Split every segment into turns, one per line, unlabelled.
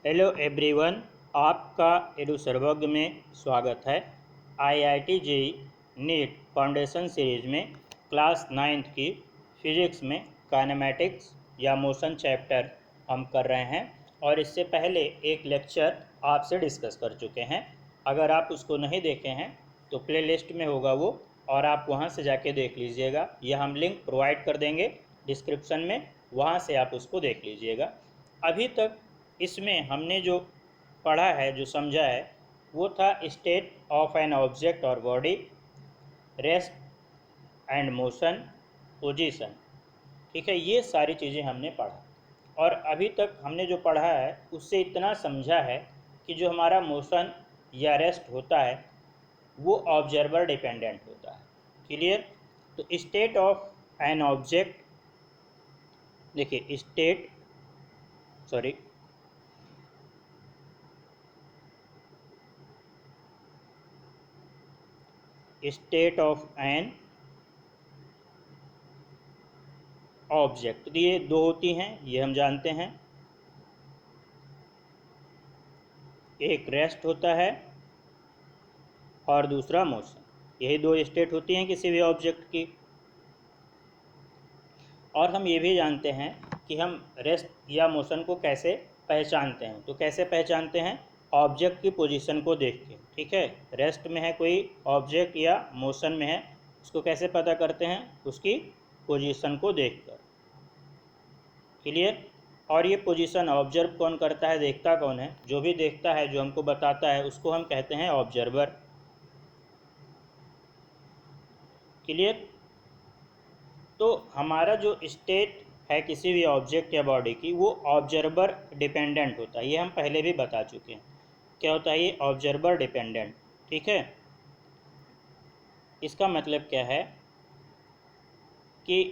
Hello everyone, आपका edu सर्वज्ञ में स्वागत है। IIT JEE NEET foundation series में क्लास 9th की फिजिक्स में काइनेमैटिक्स या मोशन चैप्टर हम कर रहे हैं और इससे पहले एक लेक्चर आपसे डिस्कस कर चुके हैं। अगर आप उसको नहीं देखे हैं तो प्लेलिस्ट में होगा वो, और आप वहां से जाके देख लीजिएगा। यह हम लिंक प्रोवाइड कर देंगे डिस्क्रिप्शन में, वहां से आप उसको देख लीजिएगा। अभी तक इसमें हमने जो पढ़ा है, जो समझा है, वो था स्टेट ऑफ एन ऑब्जेक्ट और body, rest and motion, position. ठीक है, ये सारी चीज़ें हमने पढ़ा। और अभी तक हमने जो पढ़ा है उससे इतना समझा है कि जो हमारा मोशन या रेस्ट होता है वो ऑब्जर्वर डिपेंडेंट होता है। क्लियर? तो स्टेट ऑफ एन ऑब्जेक्ट, देखिए स्टेट ऑफ एन ऑब्जेक्ट, तो ये दो होती हैं, ये हम जानते हैं। एक रेस्ट होता है और दूसरा मोशन। यही दो स्टेट होती हैं किसी भी ऑब्जेक्ट की। और हम ये भी जानते हैं कि हम रेस्ट या मोशन को कैसे पहचानते हैं। तो कैसे पहचानते हैं? ऑब्जेक्ट की पोजीशन को देख के। ठीक है, रेस्ट में है कोई ऑब्जेक्ट या मोशन में है, उसको कैसे पता करते हैं? उसकी पोजीशन को देखकर। क्लियर? और ये पोजीशन ऑब्जर्व कौन करता है, देखता कौन है? जो भी देखता है, जो हमको बताता है, उसको हम कहते हैं ऑब्जर्वर। क्लियर? तो हमारा जो स्टेट है किसी भी ऑब्जेक्ट या बॉडी की, वो ऑब्जर्वर डिपेंडेंट होता है। ये हम पहले भी बता चुके हैं। क्या होता है ये? Observer dependent. ठीक है, इसका मतलब क्या है कि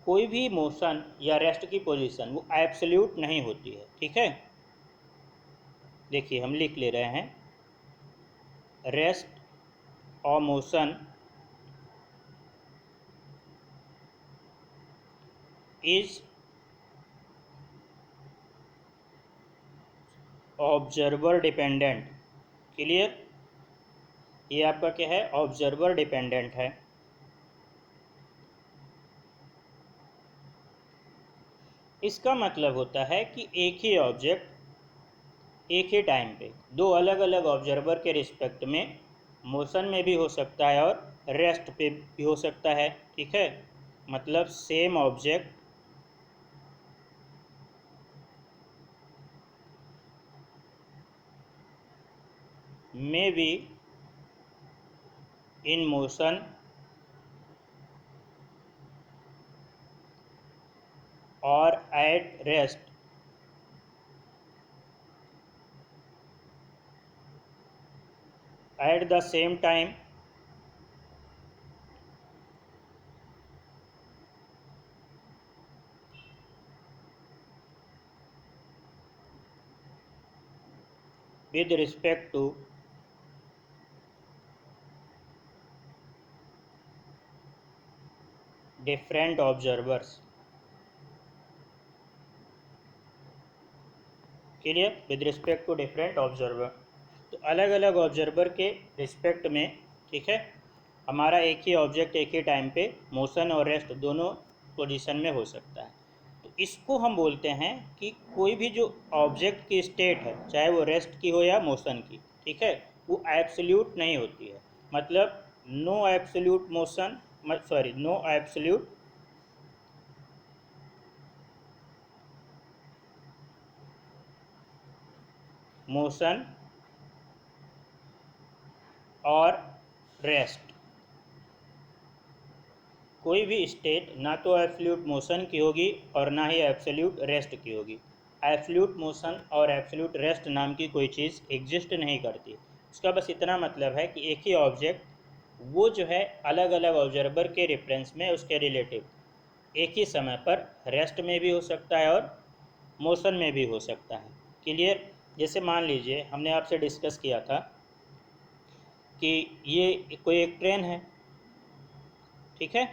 कोई भी मोशन या रेस्ट की पोजीशन वो एब्सोल्यूट नहीं होती है। ठीक है, देखिए हम लिख ले रहे हैं, रेस्ट और motion is observer dependent. Clear? ये आपका क्या है? ऑब्जर्वर डिपेंडेंट है। इसका मतलब होता है कि एक ही ऑब्जेक्ट एक ही टाइम पे दो अलग अलग ऑब्जर्वर के रिस्पेक्ट में मोशन में भी हो सकता है और रेस्ट पे भी हो सकता है। ठीक है, मतलब सेम ऑब्जेक्ट में भी इन मोशन और at rest at the same time with respect to different observers। Clear? With respect to different observer, तो अलग अलग ऑब्जर्वर के रिस्पेक्ट में, ठीक है, हमारा एक ही ऑब्जेक्ट एक ही टाइम पे मोशन और रेस्ट दोनों पोजीशन में हो सकता है। तो इसको हम बोलते हैं कि कोई भी जो ऑब्जेक्ट की स्टेट है, चाहे वो रेस्ट की हो या मोशन की, ठीक है, वो एब्सोल्यूट नहीं होती है। मतलब no absolute motion, sorry, no absolute motion और रेस्ट। कोई भी स्टेट ना तो एब्सोल्यूट मोशन की होगी और ना ही एब्सोल्यूट रेस्ट की होगी। एब्सोल्यूट मोशन और एब्सोल्यूट रेस्ट नाम की कोई चीज़ एग्जिस्ट नहीं करती। उसका बस इतना मतलब है कि एक ही ऑब्जेक्ट वो जो है अलग अलग ऑब्जर्वर के रेफरेंस में उसके रिलेटिव एक ही समय पर रेस्ट में भी हो सकता है और मोशन में भी हो सकता है। क्लियर? जैसे मान लीजिए हमने आपसे डिस्कस किया था कि ये कोई एक ट्रेन है, ठीक है,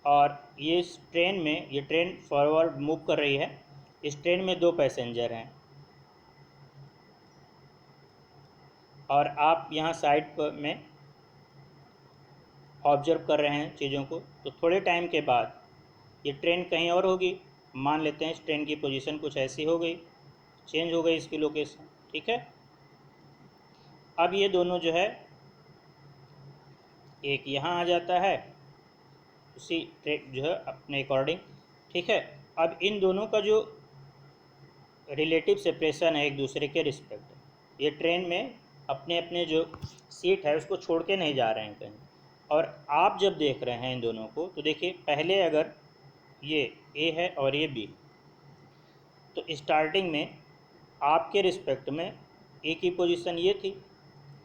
और ये इस ट्रेन में, ये ट्रेन फॉरवर्ड मूव कर रही है, इस ट्रेन में 2 पैसेंजर हैं और आप यहाँ साइड पर में ऑब्जर्व कर रहे हैं चीज़ों को, तो थोड़े टाइम के बाद ये ट्रेन कहीं और होगी। मान लेते हैं इस ट्रेन की पोजीशन कुछ ऐसी हो गई, चेंज हो गई इसकी लोकेशन, ठीक है। अब ये दोनों जो है, एक यहाँ आ जाता है उसी ट्रेन जो है अपने अकॉर्डिंग, ठीक है। अब इन दोनों का जो रिलेटिव सेपरेशन है एक दूसरे के रिस्पेक्ट, ये ट्रेन में अपने अपने जो सीट है उसको छोड़ के नहीं जा रहे हैं कहीं। और आप जब देख रहे हैं इन दोनों को, तो देखिए पहले अगर ये ए है और ये बी, तो स्टार्टिंग में आपके रिस्पेक्ट में ए की पोजीशन ये थी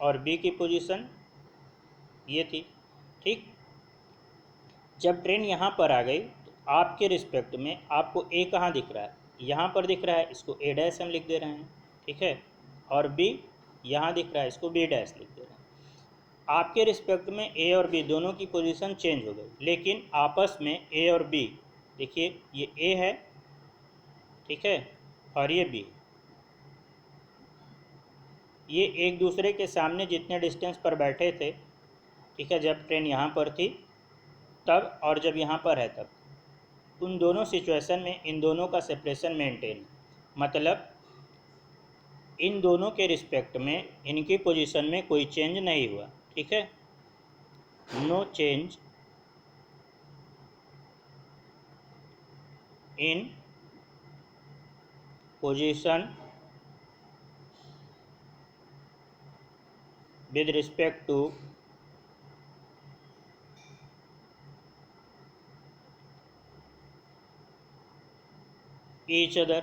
और बी की पोजीशन ये थी, ठीक। जब ट्रेन यहाँ पर आ गई तो आपके रिस्पेक्ट में आपको ए कहाँ दिख रहा है, यहाँ पर दिख रहा है, इसको ए डैश हम लिख दे रहे हैं, ठीक है। और बी यहाँ दिख रहा है, इसको बी डैश लिख दे रहे हैं। आपके रिस्पेक्ट में ए और बी दोनों की पोजीशन चेंज हो गई, लेकिन आपस में ए और बी, देखिए ये ए है, ठीक है, और ये बी, ये एक दूसरे के सामने जितने डिस्टेंस पर बैठे थे, ठीक है, जब ट्रेन यहाँ पर थी तब और जब यहाँ पर है तब, उन दोनों सिचुएशन में इन दोनों का सेपरेशन मेंटेन, मतलब इन दोनों के रिस्पेक्ट में इनकी पोजीशन में कोई चेंज नहीं हुआ, ठीक है, no change in position with respect to each other।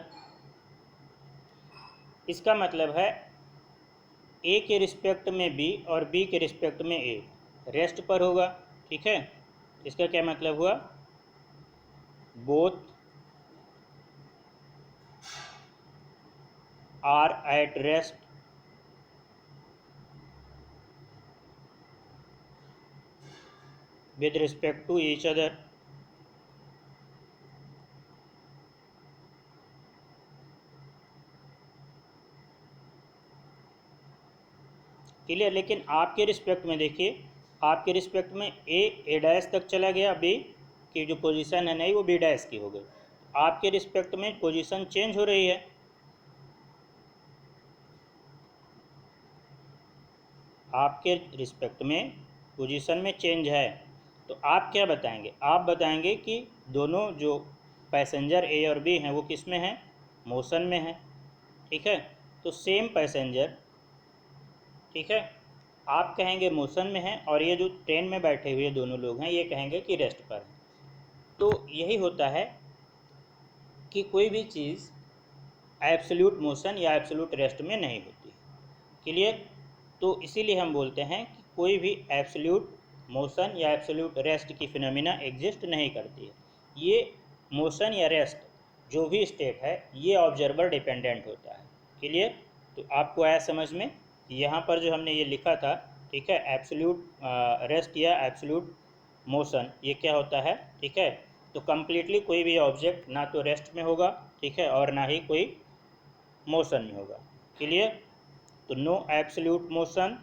इसका मतलब है ए के रिस्पेक्ट में बी और बी के रिस्पेक्ट में ए रेस्ट पर होगा, ठीक है। इसका क्या मतलब हुआ, both are at rest with respect to each other। Clear. लेकिन आपके रिस्पेक्ट में देखिए, आपके रिस्पेक्ट में ए डैश तक चला गया, बी की जो पोजीशन है नहीं वो बी डैश की हो गई। आपके रिस्पेक्ट में पोजीशन चेंज हो रही है, आपके रिस्पेक्ट में पोजीशन में चेंज है, तो आप क्या बताएंगे, आप बताएंगे कि दोनों जो पैसेंजर ए और बी हैं वो किस में हैं, मोशन में हैं, ठीक है। तो सेम पैसेंजर, ठीक है, आप कहेंगे मोशन में है और ये जो ट्रेन में बैठे हुए दोनों लोग हैं ये कहेंगे कि रेस्ट पर है। तो यही होता है कि कोई भी चीज़ एब्सोल्यूट मोशन या एब्सोल्यूट रेस्ट में नहीं होती, क्लियर। तो इसीलिए हम बोलते हैं कि कोई भी एब्सोल्यूट मोशन या एब्सोल्यूट रेस्ट की फिनोमिना एग्जिस्ट नहीं करती है। ये मोशन या रेस्ट जो भी स्टेट है ये ऑब्जर्वर डिपेंडेंट होता है, क्लियर। तो आपको आया समझ में, यहाँ पर जो हमने ये लिखा था, ठीक है, एब्सोल्यूट रेस्ट या एब्सोल्यूट मोशन ये क्या होता है, ठीक है। तो कम्प्लीटली कोई भी ऑब्जेक्ट ना तो रेस्ट में होगा, ठीक है, और ना ही कोई मोशन में होगा, क्लियर। तो no absolute motion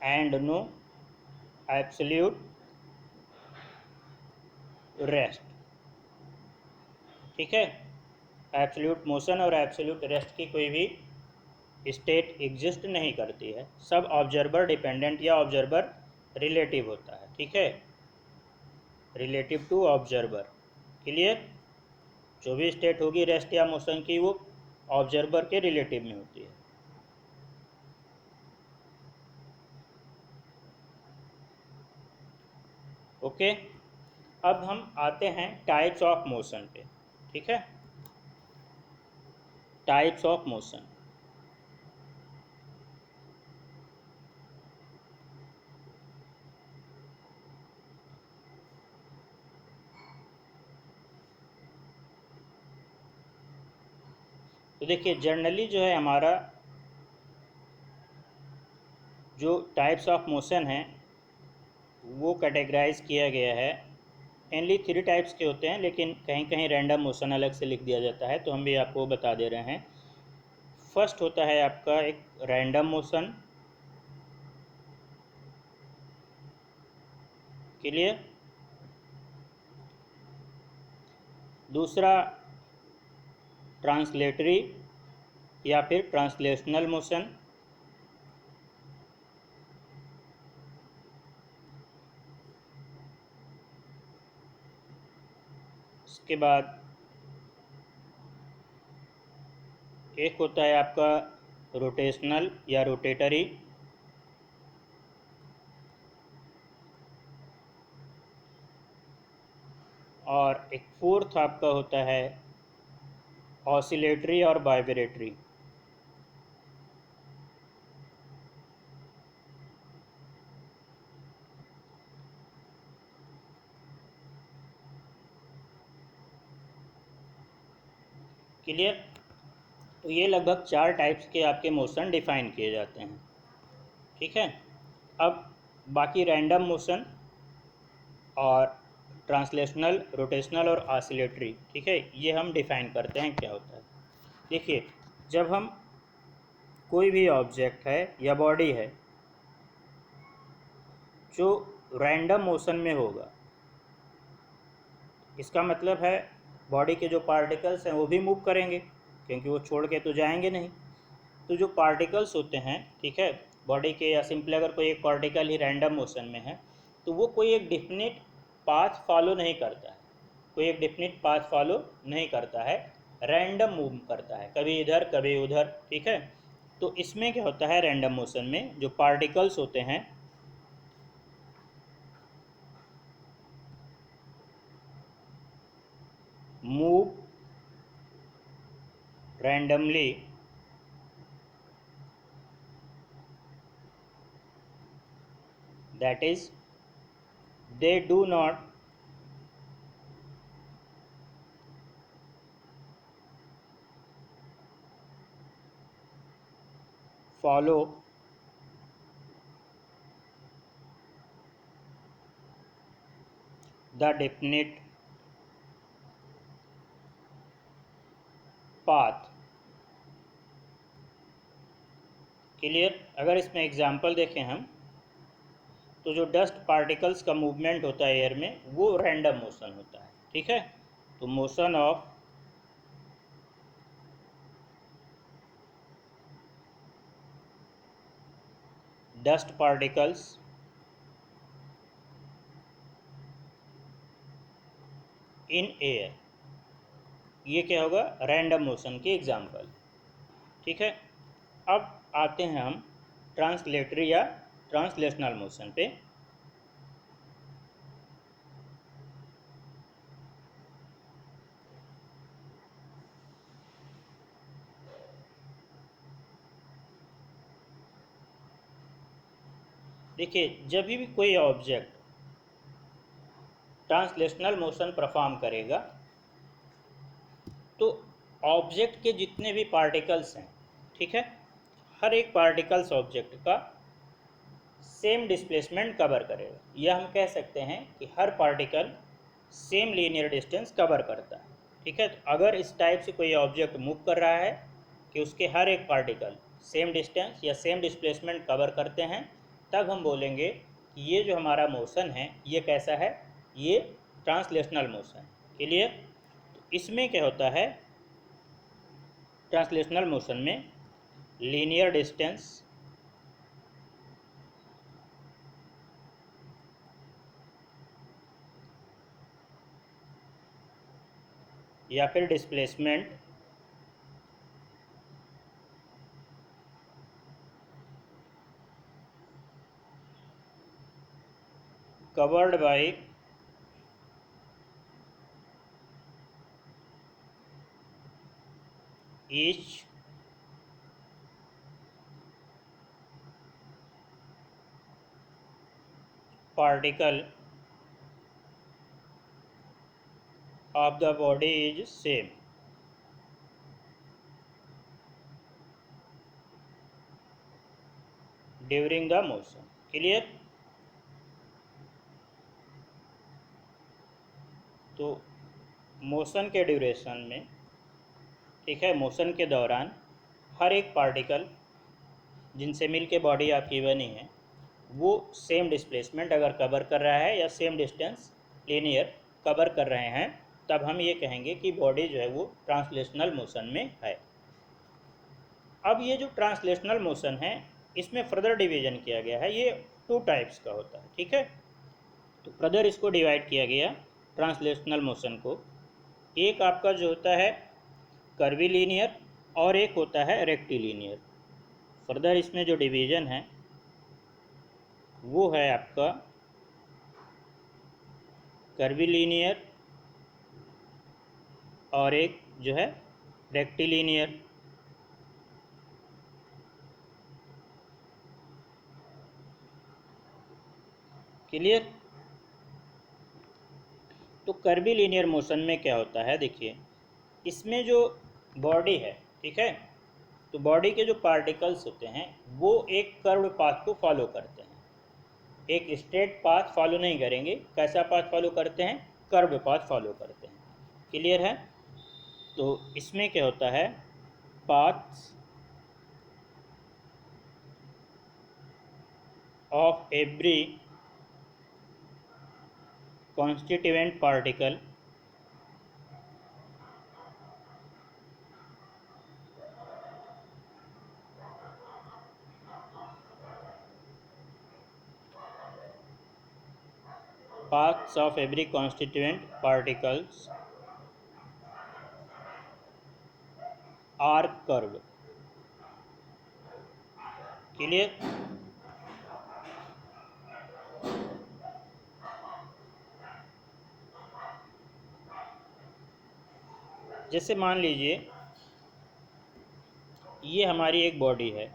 and no absolute rest, ठीक है। एब्सोल्यूट मोशन और एब्सोल्यूट रेस्ट की कोई भी स्टेट एग्जिस्ट नहीं करती है, सब ऑब्जर्वर डिपेंडेंट या ऑब्जर्वर रिलेटिव होता है, ठीक है, रिलेटिव टू ऑब्जर्वर, क्लियर। जो भी स्टेट होगी रेस्ट या मोशन की वो ऑब्जर्वर के रिलेटिव में होती है। ओके, अब हम आते हैं टाइप्स ऑफ मोशन पे, ठीक है, टाइप्स ऑफ मोशन। तो देखिए जनरली जो है हमारा जो टाइप्स ऑफ मोशन हैं वो कैटेगराइज किया गया है। मेनली 3 टाइप्स के होते हैं, लेकिन कहीं कहीं रैंडम मोशन अलग से लिख दिया जाता है, तो हम भी आपको बता दे रहे हैं। फर्स्ट होता है आपका एक रैंडम मोशन। क्लियर। दूसरा ट्रांसलेटरी या फिर ट्रांसलेशनल मोशन। उसके बाद एक होता है आपका रोटेशनल या रोटेटरी। और एक फोर्थ आपका होता है ऑसिलेटरी और वाइब्रेटरी। क्लियर। तो ये लगभग 4 टाइप्स के आपके मोशन डिफाइन किए जाते हैं। ठीक है। अब बाकी रैंडम मोशन और ट्रांसलेशनल, रोटेशनल और ऑसिलेटरी, ठीक है, ये हम डिफाइन करते हैं क्या होता है। देखिए, जब हम कोई भी ऑब्जेक्ट है या बॉडी है जो रैंडम मोशन में होगा, इसका मतलब है बॉडी के जो पार्टिकल्स हैं वो भी मूव करेंगे, क्योंकि वो छोड़ के तो जाएंगे नहीं। तो जो पार्टिकल्स होते हैं, ठीक है, बॉडी के, या सिंपली अगर कोई एक पार्टिकल ही रैंडम मोशन में है तो वो कोई एक डिफिनिट पाथ फॉलो नहीं करता है, कोई एक डिफिनिट पाथ फॉलो नहीं करता है, रैंडम मूव करता है, कभी इधर कभी उधर। ठीक है। तो इसमें क्या होता है, रैंडम मोशन में जो पार्टिकल्स होते हैं move randomly that is they do not follow the definite path। Clear. अगर इसमें एग्जांपल देखें हम, तो जो डस्ट पार्टिकल्स का मूवमेंट होता है एयर में वो रैंडम मोशन होता है। ठीक है। तो motion of dust particles in air, ये क्या होगा, रैंडम मोशन की एग्जांपल। ठीक है। अब आते हैं हम ट्रांसलेटरी या ट्रांसलेशनल मोशन पे। देखिए, जब भी कोई ऑब्जेक्ट ट्रांसलेशनल मोशन परफॉर्म करेगा तो ऑब्जेक्ट के जितने भी पार्टिकल्स हैं, ठीक है, हर एक पार्टिकल्स ऑब्जेक्ट का सेम डिस्प्लेसमेंट कवर करेगा, या हम कह सकते हैं कि हर particle same linear distance cover करता है। ठीक है। तो अगर इस टाइप से कोई ऑब्जेक्ट मूव कर रहा है कि उसके हर एक पार्टिकल सेम डिस्टेंस या सेम डिस्प्लेसमेंट कवर करते हैं, तब हम बोलेंगे कि ये जो हमारा मोशन है ये कैसा है, ये ट्रांसलेशनल मोशन। क्लियर। तो इसमें क्या होता है, ट्रांसलेशनल मोशन में लीनियर डिस्टेंस या फिर displacement covered by each particle of the body is same। During the motion. Clear? तो मोशन के ड्यूरेशन में, ठीक है, मोशन के दौरान हर एक पार्टिकल जिनसे मिल के बॉडी आपकी बनी है वो सेम डिस्प्लेसमेंट अगर कवर कर रहा है या सेम डिस्टेंस लीनियर कवर कर रहे हैं, तब हम ये कहेंगे कि बॉडी जो है वो ट्रांसलेशनल मोशन में है। अब ये जो ट्रांसलेशनल मोशन है इसमें फर्दर डिवीजन किया गया है, ये 2 टाइप्स का होता है। ठीक है, तो फर्दर इसको डिवाइड किया गया ट्रांसलेशनल मोशन को। एक आपका जो होता है कर्वीलीनियर और एक होता है रेक्टिलीनियर। फर्दर इसमें जो डिवीजन है वो है आपका कर्वीलीनियर और एक जो है रेक्टिलीनियर। क्लियर? तो कर्वीलीनियर मोशन में क्या होता है, देखिए इसमें जो बॉडी है, ठीक है, तो बॉडी के जो पार्टिकल्स होते हैं वो एक कर्व पाथ को फॉलो करते हैं, एक स्ट्रेट पाथ फॉलो नहीं करेंगे। कैसा पाथ फॉलो करते हैं? कर्व पाथ फॉलो करते हैं। क्लियर है? तो इसमें क्या होता है, paths of every constituent particle paths of every constituent particles are curved। Clear? जैसे मान लीजिए ये हमारी एक बॉडी है,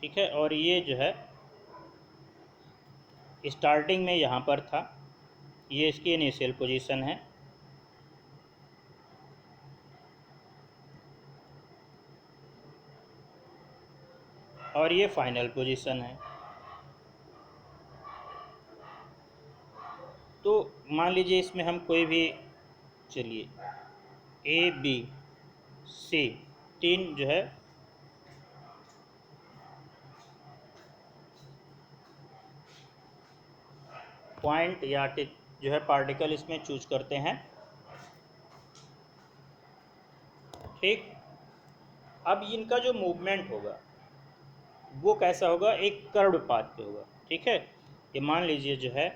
ठीक है, और ये जो है स्टार्टिंग में यहाँ पर था, ये इसकी इनिशियल पोजीशन है, और ये फाइनल पोजीशन है। तो मान लीजिए इसमें हम कोई भी, चलिए ए बी सी 3 जो है पॉइंट या जो है पार्टिकल इसमें चूज करते हैं। ठीक, अब इनका जो मूवमेंट होगा वो कैसा होगा, एक कर्व पाथ पे होगा। ठीक है, ये मान लीजिए जो है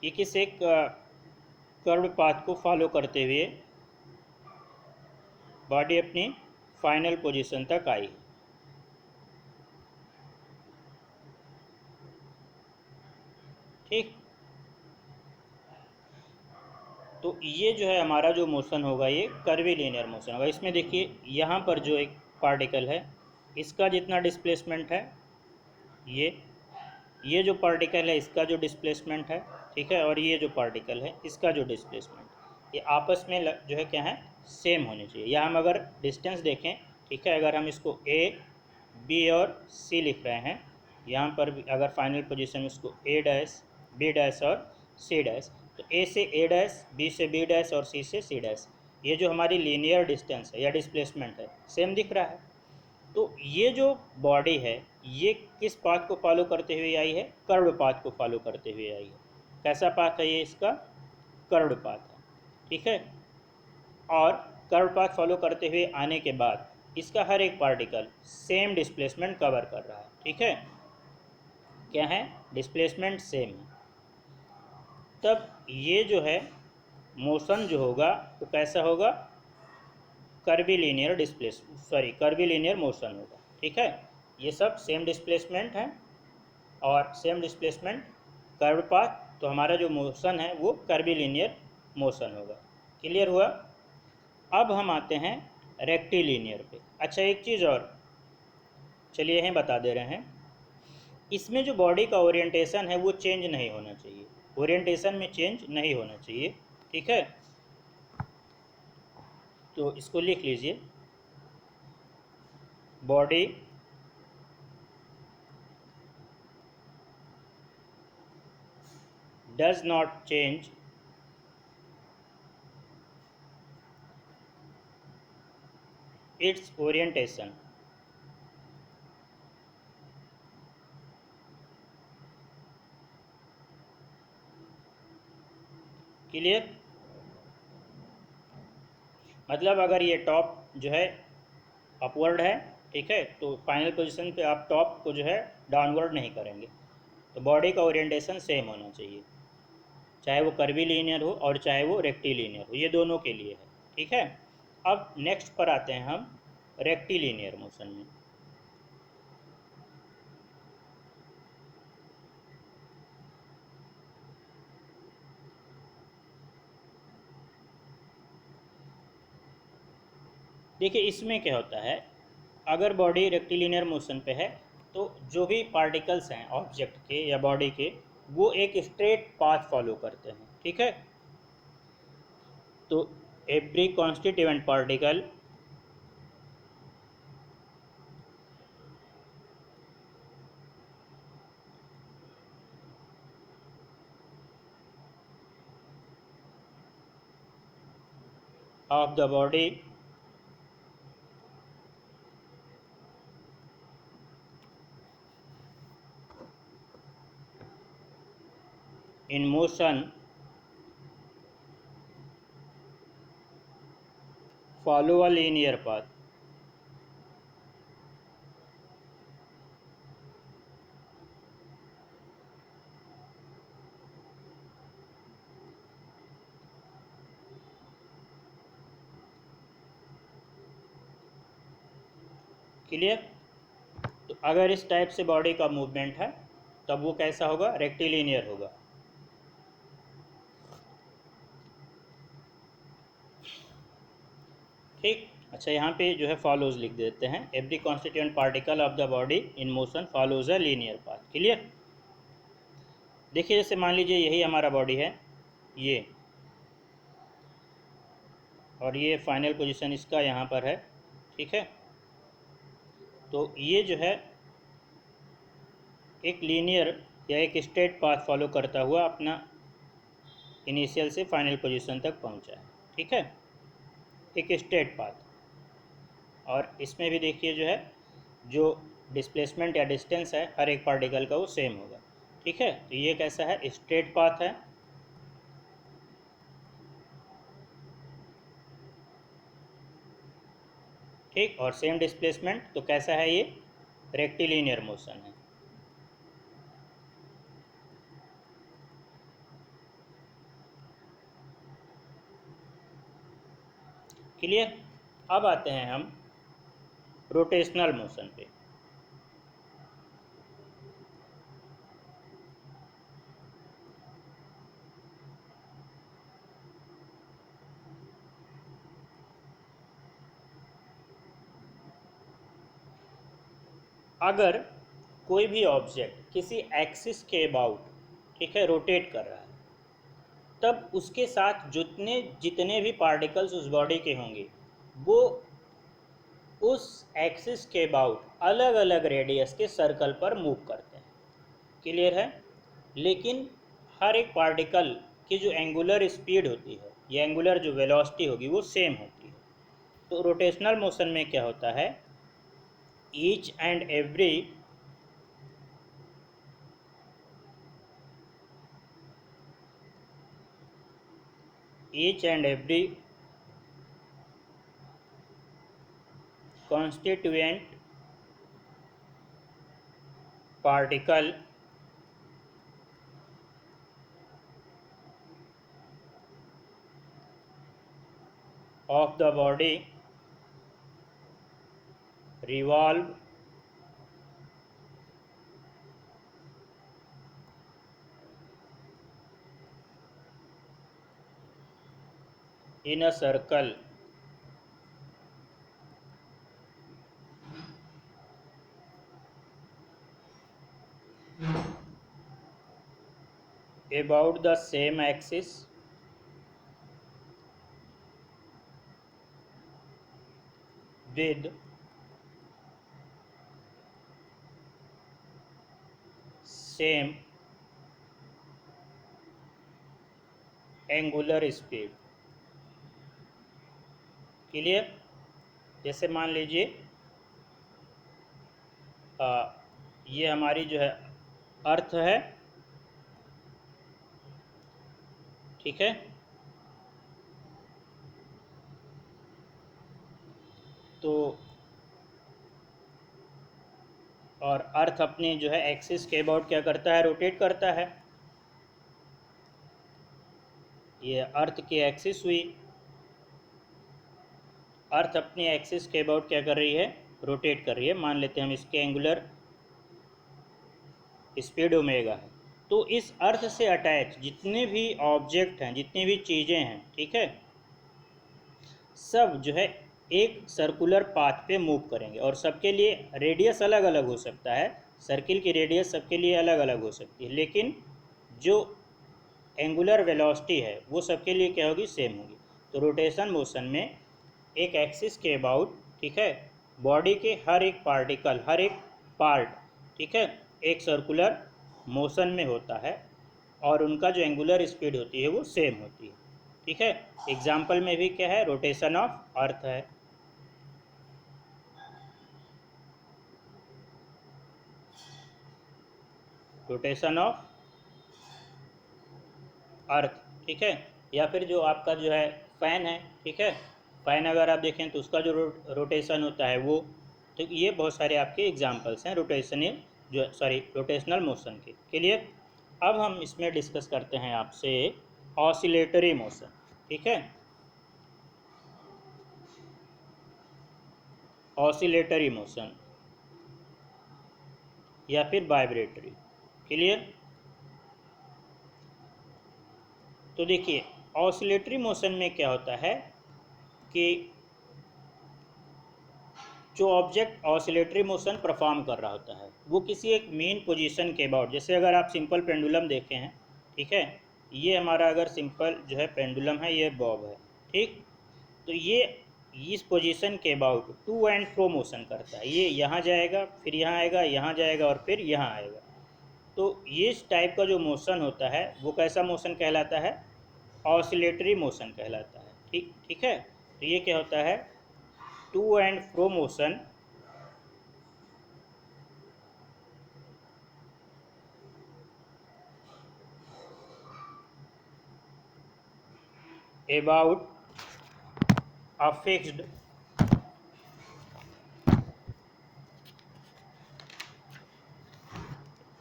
ये किस एक कर्व पाथ को फॉलो करते हुए बॉडी अपनी फाइनल पोजीशन तक आई। ठीक, तो ये जो है हमारा जो मोशन होगा ये कर्वीलीनियर मोशन होगा। इसमें देखिए यहाँ पर जो एक पार्टिकल है इसका जितना डिस्प्लेसमेंट है, ये जो पार्टिकल है इसका जो डिस्प्लेसमेंट है, ठीक है, और ये जो पार्टिकल है इसका जो डिस्प्लेसमेंट, ये आपस में जो है क्या है, सेम होने चाहिए। या हम अगर डिस्टेंस देखें, ठीक है, अगर हम इसको ए बी और सी लिख रहे हैं, यहाँ पर भी अगर फाइनल पोजीशन में इसको ए डैश बी डैश और सी डैश, तो ए से ए डैश, बी से बी डैश और सी से सी डैश, ये जो हमारी लीनियर डिस्टेंस है या डिस्प्लेसमेंट है सेम दिख रहा है। तो ये जो बॉडी है ये किस पाथ को फॉलो करते हुए आई है, कर्व पाथ को फॉलो करते हुए आई है। कैसा पाथ है ये, इसका कर्व पाथ है। ठीक है, और कर्व पाथ फॉलो करते हुए आने के बाद इसका हर एक पार्टिकल सेम डिस्प्लेसमेंट कवर कर रहा है। ठीक है, क्या है, डिस्प्लेसमेंट सेम है। तब ये जो है मोशन जो होगा वो कैसा होगा, कर्वीलीनियर कर्वीलीनियर मोशन होगा। ठीक है, ये सब सेम डिस्प्लेसमेंट है और सेम डिस्प्लेसमेंट कर्व पाथ, तो हमारा जो मोशन है वो कर्वीलीनियर मोशन होगा। क्लियर हुआ? अब हम आते हैं रेक्टिलीनियर पे। अच्छा, एक चीज़ और चलिए यहीं बता दे रहे हैं, इसमें जो बॉडी का ओरिएंटेशन है वो चेंज नहीं होना चाहिए। ओरिएंटेशन में चेंज नहीं होना चाहिए। ठीक है, तो इसको लिख लीजिए, body does not change its orientation clear. मतलब अगर ये टॉप जो है अपवर्ड है, ठीक है, तो फाइनल पोजीशन पे आप टॉप को जो है डाउनवर्ड नहीं करेंगे। तो बॉडी का ओरिएंटेशन सेम होना चाहिए, चाहे वो कर्वी लीनियर हो और चाहे वो रेक्टिलीनियर हो, ये दोनों के लिए है। ठीक है, अब नेक्स्ट पर आते हैं हम रेक्टिलीनियर मोशन में। देखिए इसमें क्या होता है, अगर बॉडी रेक्टिलिनियर मोशन पे है तो जो भी पार्टिकल्स हैं ऑब्जेक्ट के या बॉडी के, वो एक स्ट्रेट पाथ फॉलो करते हैं। ठीक है, तो every constituent particle of the body in motion follow a linear path. Clear, तो अगर इस टाइप से बॉडी का मूवमेंट है तब वो कैसा होगा, रेक्टिलिनियर होगा। ठीक, अच्छा यहाँ पे जो है फॉलोज लिख देते हैं, every constituent particle of the body in motion follows a linear path. Clear, देखिए जैसे मान लीजिए यही हमारा बॉडी है, ये, और ये फाइनल पोजीशन इसका यहाँ पर है। ठीक है, तो ये जो है एक लीनियर या एक स्ट्रेट पाथ फॉलो करता हुआ अपना इनिशियल से फाइनल पोजीशन तक पहुँचा है। ठीक है, एक स्ट्रेट पाथ। और इसमें भी देखिए जो है, जो डिस्प्लेसमेंट या डिस्टेंस है हर एक पार्टिकल का वो सेम होगा। ठीक है, तो ये कैसा है, स्ट्रेट पाथ है। ठीक, और सेम डिस्प्लेसमेंट, तो कैसा है ये, रेक्टिलिनियर मोशन है। क्लियर, अब आते हैं हम रोटेशनल मोशन पे। अगर कोई भी ऑब्जेक्ट किसी एक्सिस के अबाउट, ठीक है, रोटेट कर रहा है, तब उसके साथ जितने जितने भी पार्टिकल्स उस बॉडी के होंगे वो उस एक्सिस के अबाउट अलग अलग रेडियस के सर्कल पर मूव करते हैं। क्लियर है, लेकिन हर एक पार्टिकल की जो एंगुलर स्पीड होती है या एंगुलर जो वेलोसिटी होगी वो सेम होती है। तो रोटेशनल मोशन में क्या होता है, each and every each and every constituent particle of the body revolve in a circle about the same axis with same angular speed। Clear. जैसे मान लीजिए ये हमारी जो है अर्थ है, ठीक है। तो और अर्थ अपने जो है एक्सिस के अबाउट क्या करता है, रोटेट करता है। ये अर्थ की एक्सिस हुई, अर्थ अपनी एक्सिस के अबाउट क्या कर रही है, रोटेट कर रही है। मान लेते हैं हम इसके एंगुलर स्पीड ओमेगा है। तो इस अर्थ से अटैच जितने भी ऑब्जेक्ट हैं, जितनी भी चीज़ें हैं, ठीक है, सब जो है एक सर्कुलर पाथ पे मूव करेंगे। और सबके लिए रेडियस अलग अलग हो सकता है, सर्किल की रेडियस सबके लिए अलग अलग हो सकती है, लेकिन जो एंगुलर वेलोसिटी है वो सबके लिए क्या होगी, सेम होगी। तो रोटेशन मोशन में एक एक्सिस के अबाउट, ठीक है, बॉडी के हर एक पार्टिकल, हर एक पार्ट, ठीक है, एक सर्कुलर मोशन में होता है और उनका जो एंगुलर स्पीड होती है वो सेम होती है, ठीक है। एग्जाम्पल में भी क्या है, रोटेशन ऑफ अर्थ है। रोटेशन ऑफ अर्थ, ठीक है। या फिर जो आपका जो है फैन है, ठीक है, फैन अगर आप देखें तो उसका जो रोटेशन होता है वो, तो ये बहुत सारे आपके एग्जांपल्स हैं रोटेशनल, जो सॉरी रोटेशनल मोशन के लिए। अब हम इसमें डिस्कस करते हैं आपसे ऑसिलेटरी मोशन, ठीक है। ऑसिलेटरी मोशन या फिर वाइब्रेटरी, क्लियर। तो देखिए ऑसिलेटरी मोशन में क्या होता है कि जो ऑब्जेक्ट ऑसिलेटरी मोशन परफॉर्म कर रहा होता है वो किसी एक मेन पोजीशन के अबाउट, जैसे अगर आप सिंपल पेंडुलम देखे हैं, ठीक है, ये हमारा अगर सिंपल जो है पेंडुलम है, ये बॉब है, ठीक। तो ये इस पोजीशन के about to and fro motion करता है। ये यहाँ जाएगा, फिर यहाँ आएगा, यहाँ जाएगा और फिर यहाँ आएगा। तो ये इस टाइप का जो मोशन होता है वो कैसा मोशन कहलाता है, ऑसिलेटरी मोशन कहलाता है, ठीक ठीक है। तो ये क्या होता है, to and fro motion about a fixed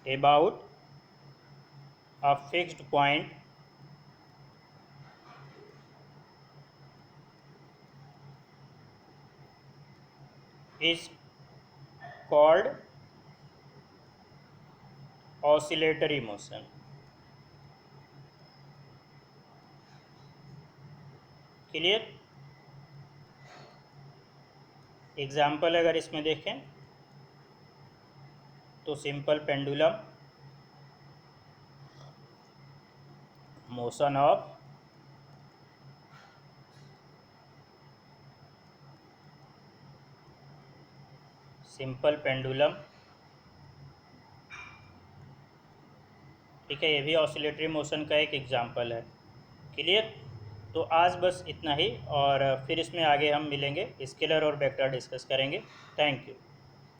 about a fixed point is called oscillatory motion, clear. Example अगर इसमें देखें तो simple pendulum, motion of simple pendulum, ठीक है, ये भी ऑसिलेटरी मोशन का एक एग्जाम्पल है, क्लियर। तो आज बस इतना ही, और फिर इसमें आगे हम मिलेंगे, स्केलर और वेक्टर डिस्कस करेंगे। Thank you.